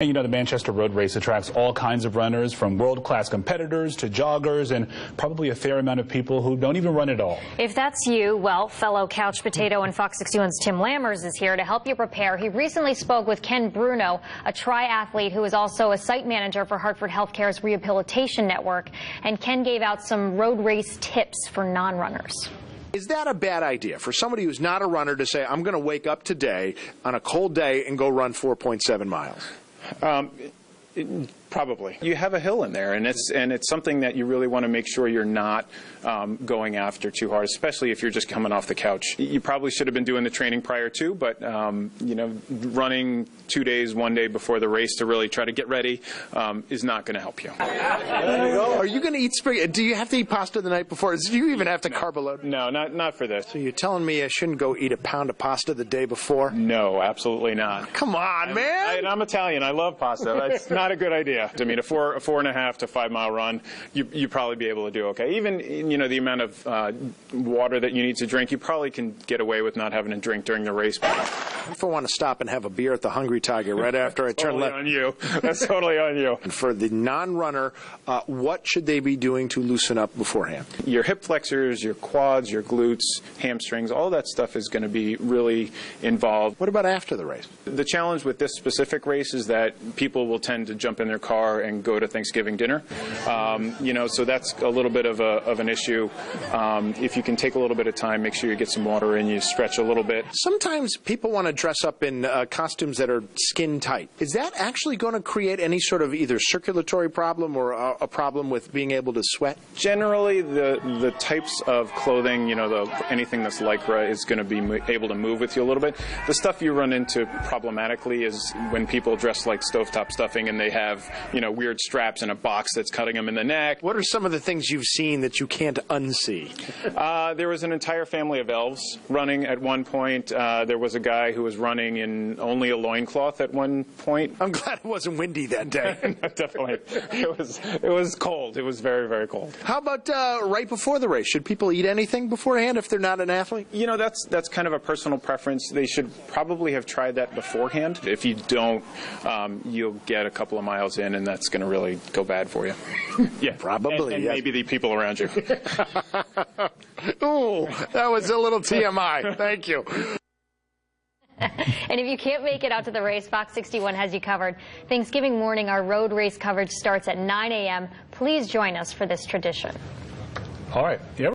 And you know, the Manchester Road Race attracts all kinds of runners, from world-class competitors to joggers, and probably a fair amount of people who don't even run at all. If that's you, well, fellow couch potato and Fox 61's Tim Lammers is here to help you prepare. He recently spoke with Ken Bruno, a triathlete who is also a site manager for Hartford Healthcare's Rehabilitation Network. And Ken gave out some road race tips for non-runners. Is that a bad idea for somebody who's not a runner to say, I'm going to wake up today on a cold day and go run 4.7 miles? Probably. You have a hill in there, and it's something that you really want to make sure you're not going after too hard, especially if you're just coming off the couch. You probably should have been doing the training prior to, but you know, running 2 days, 1 day before the race to really try to get ready is not going to help you. There you go. Are you going to eat spaghetti? Do you have to eat pasta the night before? Do you even have to carb load? No, not for this. So you're telling me I shouldn't go eat a pound of pasta the day before? No, absolutely not. Come on, man. I'm Italian. I love pasta. That's not a good idea. I mean, a 4.5 to 5 mile run, you probably be able to do okay. Even, you know, the amount of water that you need to drink, you probably can get away with not having a drink during the race. If I want to stop and have a beer at the Hungry Tiger right after I turn left. On you. That's totally on you. And for the non-runner, what should they be doing to loosen up beforehand? Your hip flexors, your quads, your glutes, hamstrings, all that stuff is going to be really involved. What about after the race? The challenge with this specific race is that people will tend to jump in their car and go to Thanksgiving dinner. You know, so that's a little bit of an issue. If you can take a little bit of time, make sure you get some water in, you stretch a little bit. Sometimes people want to dress up in costumes that are skin tight. Is that actually going to create any sort of either circulatory problem or a problem with being able to sweat? Generally, the types of clothing, you know, anything that's Lycra is going to be able to move with you a little bit. The stuff you run into problematically is when people dress like stovetop stuffing and they have, you know, weird straps and a box that's cutting them in the neck. What are some of the things you've seen that you can't unsee? There was an entire family of elves running at one point. There was a guy who was running in only a loincloth at one point. I'm glad it wasn't windy that day. No, definitely. It was cold. It was very, very cold. How about right before the race? Should people eat anything beforehand if they're not an athlete? You know, that's kind of a personal preference. They should probably have tried that beforehand. If you don't, you'll get a couple of miles in, and that's going to really go bad for you. Yeah, probably. And yes. Maybe the people around you. Ooh, that was a little TMI. Thank you. And if you can't make it out to the race, Fox 61 has you covered. Thanksgiving morning, our road race coverage starts at 9 a.m. Please join us for this tradition. All right. Yep.